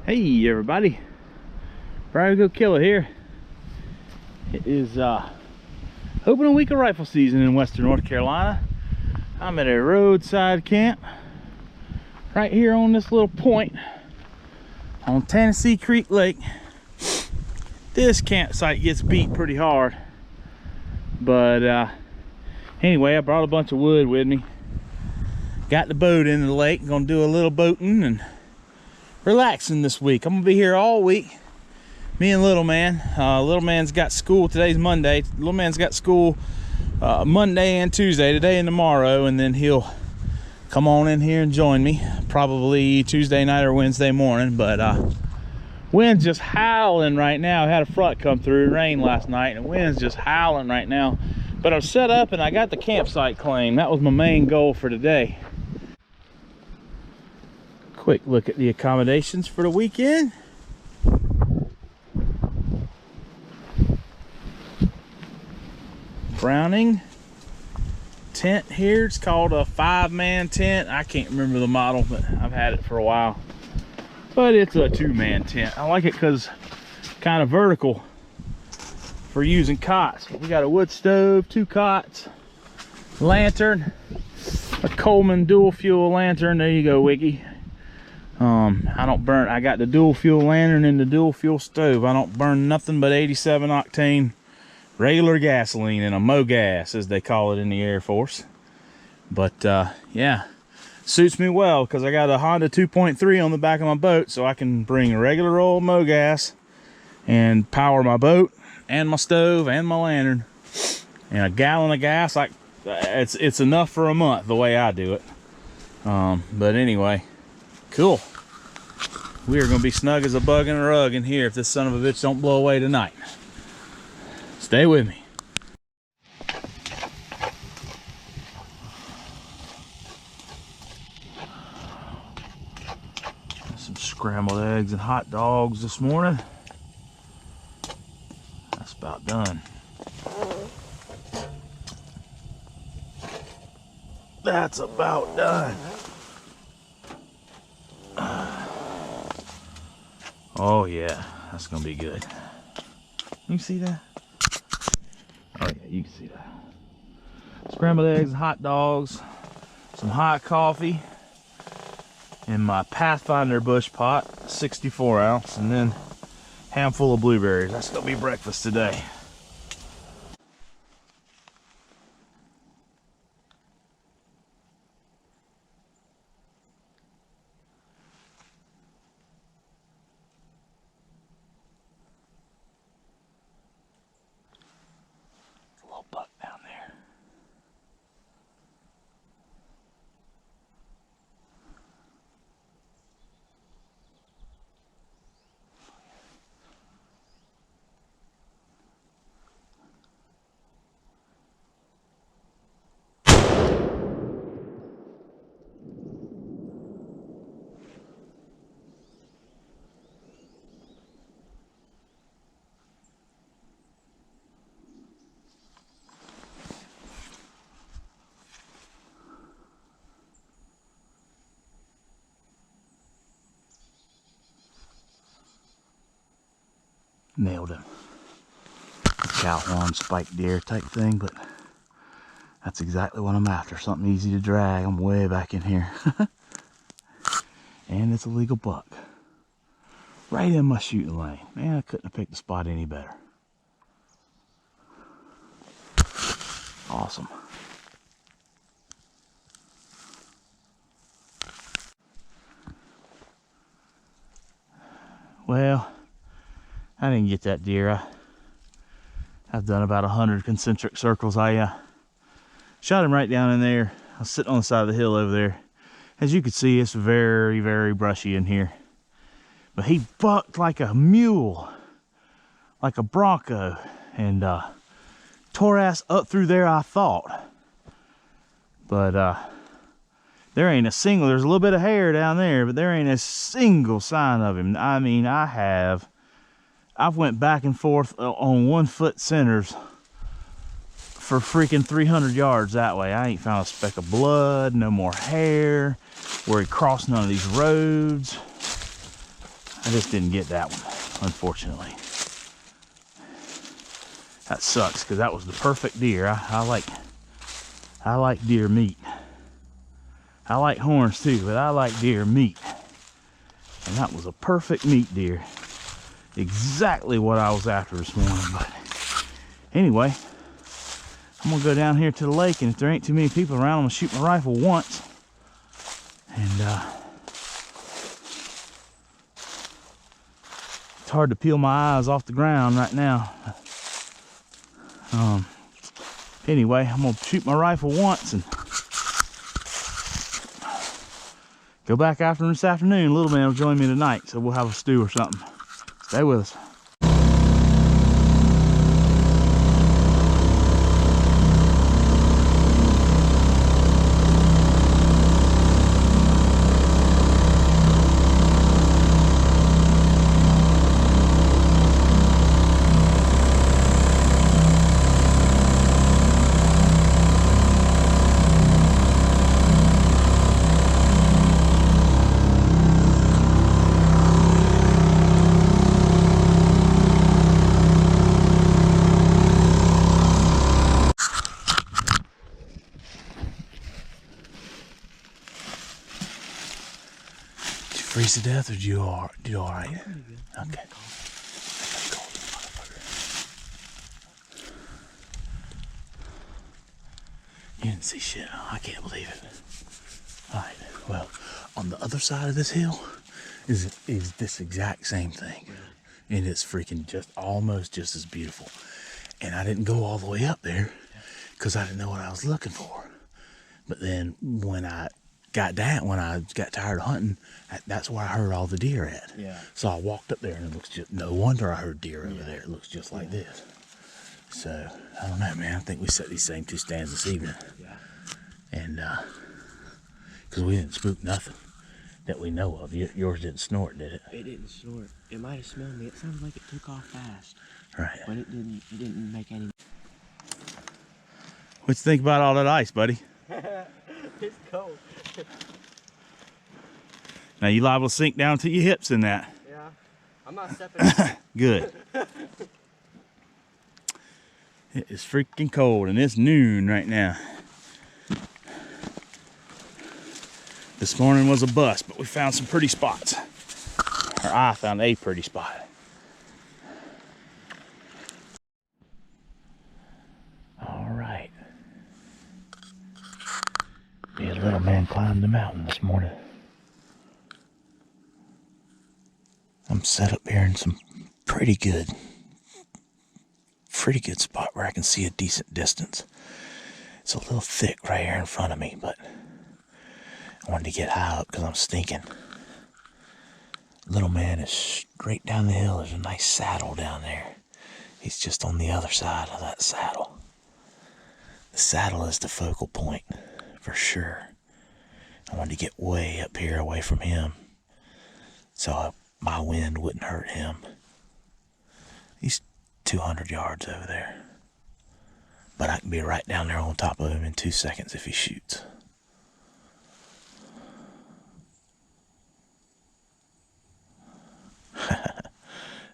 Hey everybody, Go Killer here. It is opening week of rifle season in western North Carolina. I'm at a roadside camp right here on this little point on Tennessee Creek Lake. This campsite gets beat pretty hard, but anyway, I brought a bunch of wood with me. Got the boat in the lake, gonna do a little boating and relaxing this week. I'm gonna be here all week. Me and little man. Little man's got school. Today's Monday. Little man's got school Monday and Tuesday, today and tomorrow, and then he'll come on in here and join me probably Tuesday night or Wednesday morning. But wind's just howling right now. I had a front come through, rain last night, and the wind's just howling right now. But I'm set up and I got the campsite claimed. That was my main goal for today. Quick look at the accommodations for the weekend. Browning tent here. It's called a 5-man tent. I can't remember the model, but I've had it for a while. But it's a 2-man tent. I like it because it's kind of vertical for using cots. We got a wood stove, 2 cots, lantern, a Coleman dual fuel lantern. There you go, Wiggy. I got the dual fuel lantern and the dual fuel stove. I don't burn nothing but 87 octane regular gasoline in a MoGas, as they call it in the Air Force. But yeah, suits me well because I got a Honda 2.3 on the back of my boat, so I can bring regular old MoGas and power my boat and my stove and my lantern. And a gallon of gas, like it's enough for a month the way I do it. But anyway, cool. We are gonna be snug as a bug in a rug in here if this son of a bitch don't blow away tonight. Stay with me. Some scrambled eggs and hot dogs this morning. That's about done. That's about done. Oh yeah, that's gonna be good. You see that? Oh yeah, you can see that. Scrambled eggs, hot dogs, some hot coffee, and my Pathfinder bush pot, 64 ounce, and then a handful of blueberries. That's gonna be breakfast today. Buck down there. Nailed him. Cow horn, spiked deer type thing, but that's exactly what I'm after. Something easy to drag. I'm way back in here. And it's a legal buck. Right in my shooting lane. Man, I couldn't have picked the spot any better. Awesome. Well, I didn't get that deer. I've done about 100 concentric circles. I shot him right down in there. I was sitting on the side of the hill over there. As you can see, it's very, very brushy in here. But he bucked like a mule, like a bronco, and tore ass up through there, I thought. But there ain't a single, there's a little bit of hair down there, but there ain't a single sign of him. I mean, I've went back and forth on 1 foot centers for freaking 300 yards that way. I ain't found a speck of blood, no more hair, where he crossed none of these roads. I just didn't get that one, unfortunately. That sucks, because that was the perfect deer. I like deer meat. I like horns too, but I like deer meat. And that was a perfect meat deer. Exactly what I was after this morning. But anyway, I'm gonna go down here to the lake, and if there ain't too many people around, I'm gonna shoot my rifle once. And it's hard to peel my eyes off the ground right now. Anyway, I'm gonna shoot my rifle once and go back after him this afternoon. Little man will join me tonight, so we'll have a stew or something. Stay with us. Freeze to death, or did you all right? Okay. You didn't see shit. Oh, I can't believe it. All right. Well, on the other side of this hill is this exact same thing, and it's freaking just almost just as beautiful. And I didn't go all the way up there because I didn't know what I was looking for. But then when I got tired of hunting, that's where I heard all the deer at. Yeah. So I walked up there, and it looks just, no wonder I heard deer over there. It looks just like this. So I don't know, man. I think we set these same two stands this evening. Yeah. And because we didn't spook nothing that we know of. Yours didn't snort, did it? It didn't snort. It might have smelled me. It sounded like it took off fast. Right. But it didn't make any. What you think about all that ice, buddy? It's cold. Now you liable to sink down to your hips in that. Yeah, I'm not stepping. Good. It is freaking cold, and it's noon right now. This morning was a bust, but we found some pretty spots. Or I found a pretty spot. All right. Me and little man climbed the mountain this morning. I'm set up here in some pretty good spot where I can see a decent distance. It's a little thick right here in front of me, but I wanted to get high up because I'm stinking. Little man is straight down the hill. There's a nice saddle down there. He's just on the other side of that saddle. The saddle is the focal point for sure. I wanted to get way up here away from him so my wind wouldn't hurt him. He's 200 yards over there. But I can be right down there on top of him in 2 seconds if he shoots.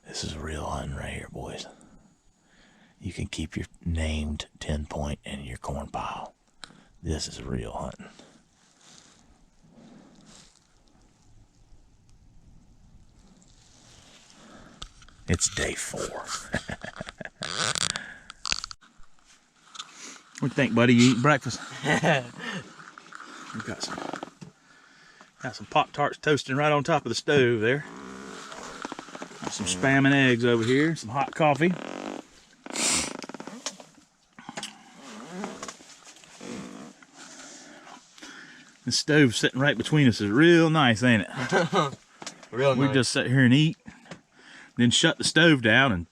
This is real hunting right here, boys. You can keep your named 10-point in your corn pile. This is real hunting. It's day 4. What do you think, buddy? You eating breakfast? We've got some Pop-Tarts toasting right on top of the stove there. Got some Spam and eggs over here. Some hot coffee. The stove sitting right between us is real nice, ain't it? Real nice. We just sit here and eat, then shut the stove down and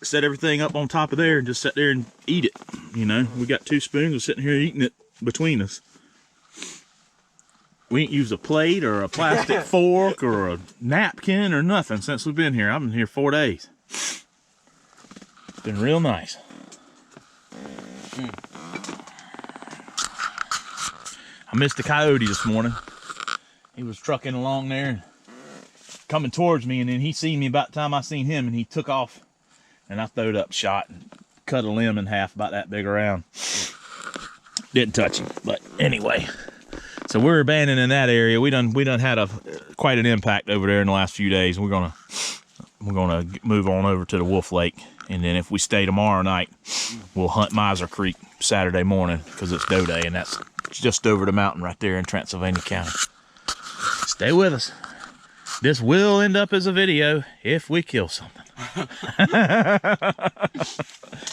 set everything up on top of there and just sit there and eat it. You know, we got 2 spoons. We're sitting here eating it between us. We ain't used a plate or a plastic fork or a napkin or nothing since we've been here. I've been here 4 days. It's been real nice. I missed the coyote this morning. He was trucking along there. coming towards me, and then he seen me about the time I seen him, and he took off, and I throwed up shot and cut a limb in half about that big around. Didn't touch him, but anyway. So we're abandoning that area. We done had quite an impact over there in the last few days. We're gonna move on over to the Wolf Lake, and then if we stay tomorrow night, we'll hunt Miser Creek Saturday morning because it's doe day, and that's just over the mountain right there in Transylvania County. Stay with us. This will end up as a video if we kill something.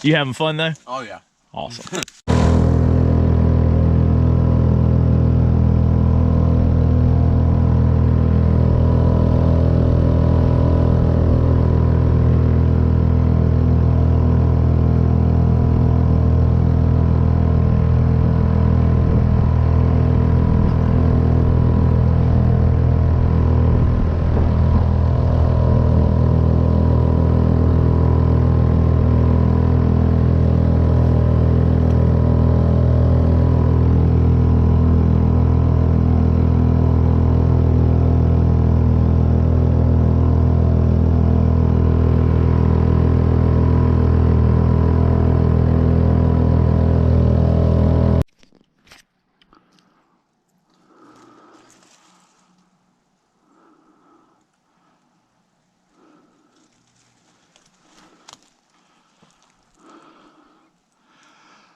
You having fun though? Oh yeah. Awesome.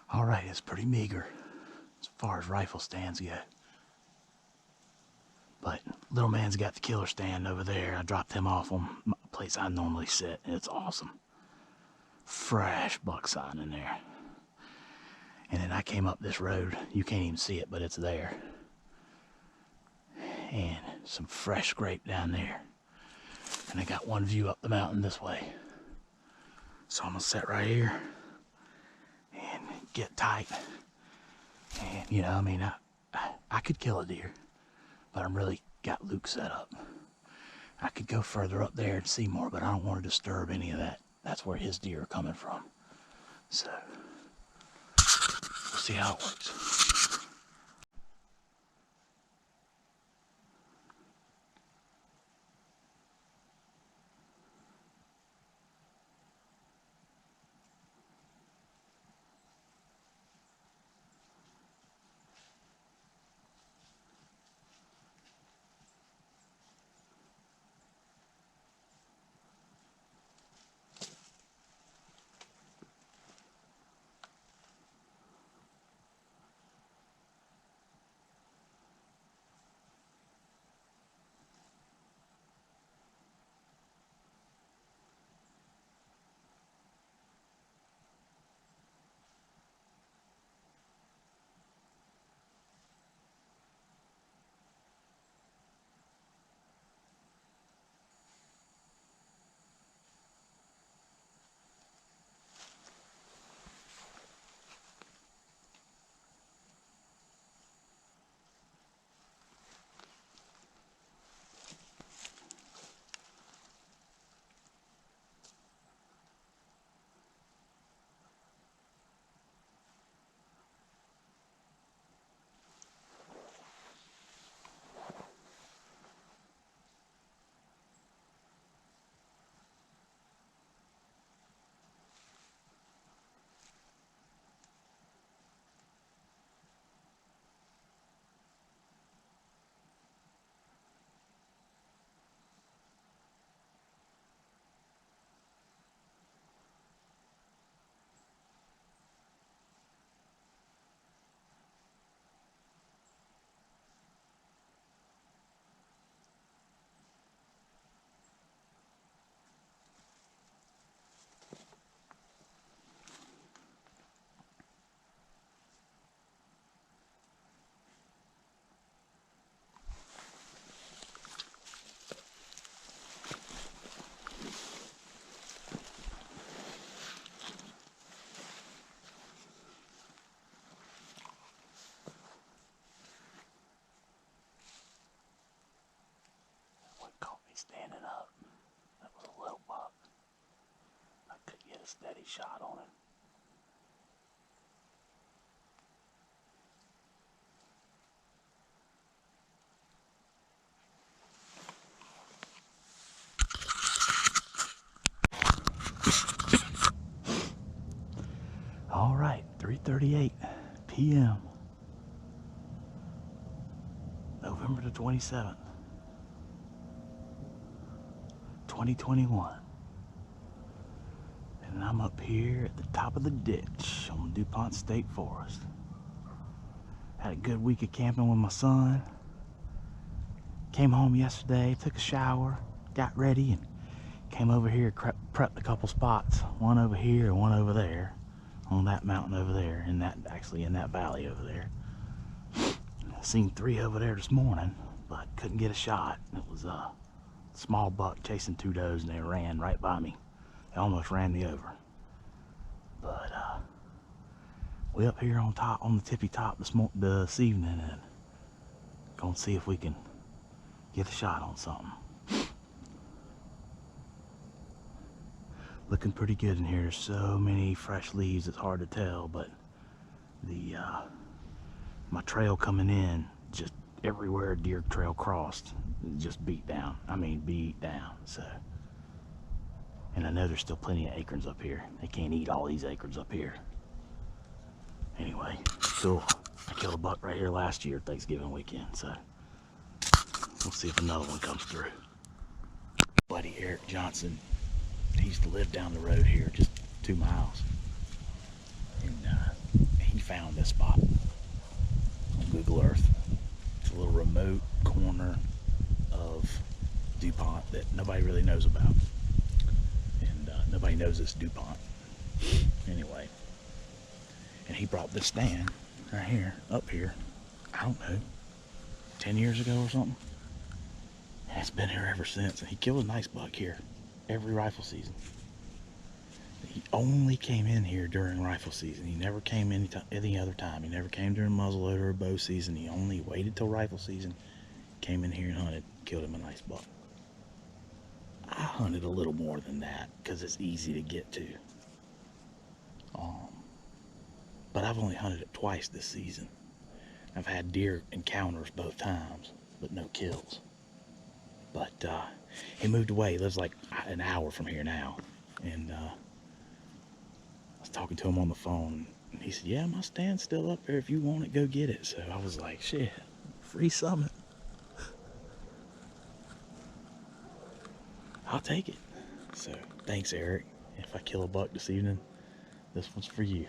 All right, it's pretty meager as far as rifle stands go. But little man's got the killer stand over there. I dropped him off on my place I normally sit. It's awesome. Fresh buck sign in there. And then I came up this road. You can't even see it, but it's there. And some fresh scrape down there. And I got one view up the mountain this way. So I'm gonna sit right here and get tight. And you know, I mean, I could kill a deer, but I'm really got Luke set up. I could go further up there and see more, but I don't want to disturb any of that. That's where his deer are coming from. So we'll see how it works. Standing up. That was a little buck. I could get a steady shot on it. 11:38 p.m. November the 27th, 2021. And I'm up here at the top of the ditch on Dupont State Forest. Had a good week of camping with my son. Came home yesterday, took a shower, got ready, and came over here, prepped a couple spots. One over here and one over there, on that mountain over there, in that valley over there. Seen 3 over there this morning, but couldn't get a shot. It was a small buck chasing 2 does, and they ran right by me. They almost ran me over. But we up here on top, on the tippy top this evening, and gonna see if we can get a shot on something. Looking pretty good in here. There's so many fresh leaves, it's hard to tell, but the my trail coming in, just everywhere deer trail crossed, just beat down. I mean, beat down. So, and I know there's still plenty of acorns up here. They can't eat all these acorns up here. Anyway, so I killed a buck right here last year, Thanksgiving weekend. So we'll see if another one comes through. Buddy Eric Johnson, he used to live down the road here, just 2 miles, and he found this spot on Google Earth. It's a little remote corner of Dupont that nobody really knows about, and nobody knows it's Dupont anyway. And he brought this stand right here, up here, I don't know, 10 years ago or something, and it's been here ever since. And he killed a nice buck here every rifle season. He only came in here during rifle season. He never came any other time. He never came during muzzleloader or bow season. He only waited till rifle season, came in here and hunted, killed him a nice buck. I hunted a little more than that because it's easy to get to. But I've only hunted it twice this season. I've had deer encounters both times, but no kills. But he moved away. He lives like an hour from here now. And I was talking to him on the phone, and he said, yeah, my stand's still up there. If you want it, go get it. So I was like, shit, free summit. I'll take it. So thanks, Eric. If I kill a buck this evening, this one's for you.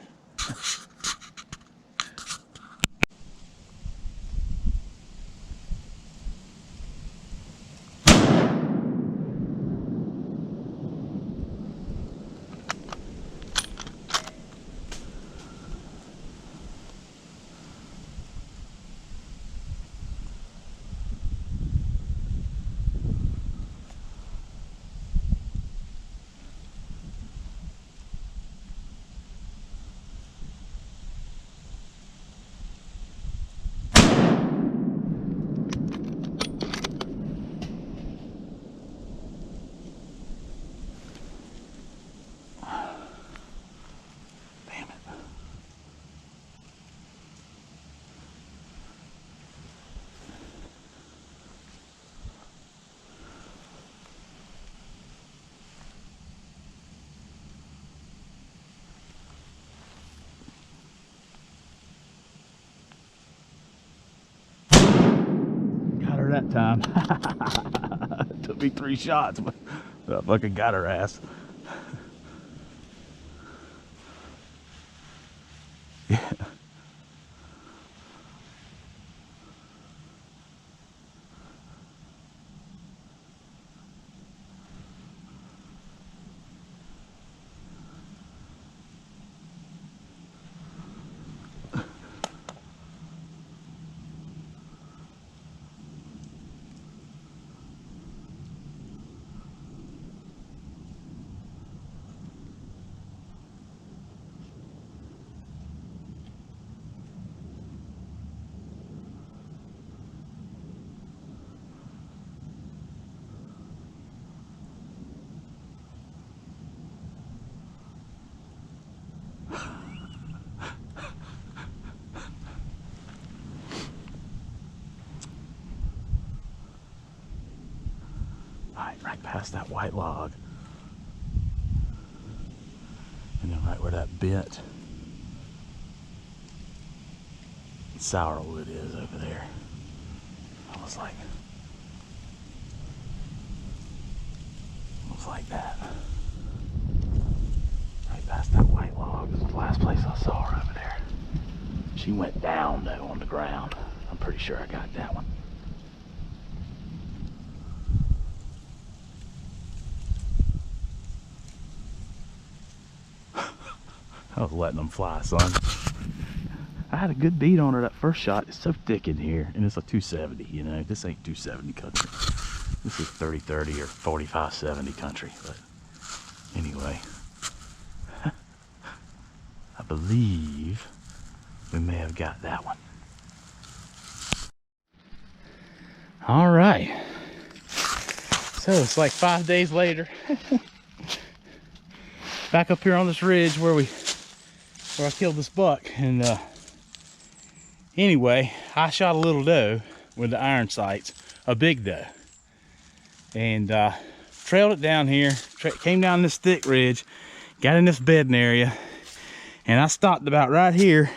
That time. It took me 3 shots, but I fucking got her ass. Yeah. Right past that white log, and then right where that bent Sourwood is over there. I was like that. Right past that white log is the last place I saw her over there. She went down though on the ground. I'm pretty sure I got that one. I was letting them fly, son. I had a good beat on her that first shot. It's so thick in here, and it's a 270, you know. This ain't 270 country. This is 30-30 or 45-70 country. But anyway, I believe we may have got that one. All right. So it's like 5 days later. Back up here on this ridge where I killed this buck, and anyway, I shot a little doe with the iron sights, a big doe, and trailed it down here, came down this thick ridge, got in this bedding area, and I stopped about right here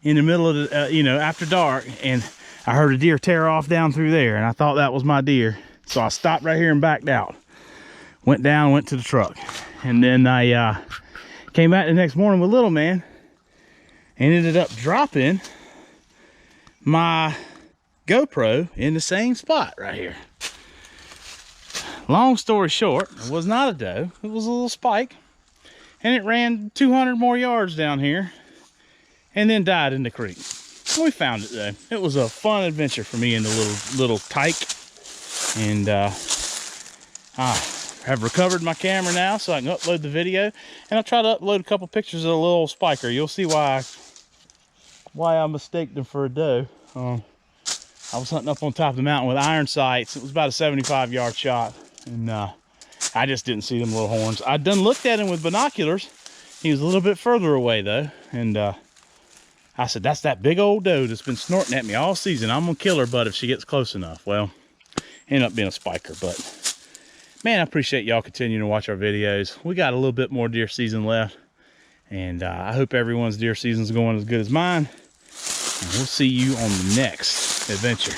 in the middle of the, you know, after dark, and I heard a deer tear off down through there, and I thought that was my deer, so I stopped right here and backed out, went down, went to the truck, and then I came back the next morning with little man and ended up dropping my GoPro in the same spot right here. Long story short, it was not a doe, it was a little spike, and it ran 200 more yards down here and then died in the creek. We found it though. It was a fun adventure for me and the little tyke, and I have recovered my camera now so I can upload the video, and I'll try to upload a couple pictures of the little spiker. You'll see why I mistaked him for a doe. I was hunting up on top of the mountain with iron sights. It was about a 75-yard shot, and I just didn't see them little horns. I done looked at him with binoculars. He was a little bit further away though, and I said, that's that big old doe that's been snorting at me all season. I'm gonna kill her, but if she gets close enough. Well, ended up being a spiker, but man, I appreciate y'all continuing to watch our videos. We got a little bit more deer season left, and I hope everyone's deer season's going as good as mine. And we'll see you on the next adventure.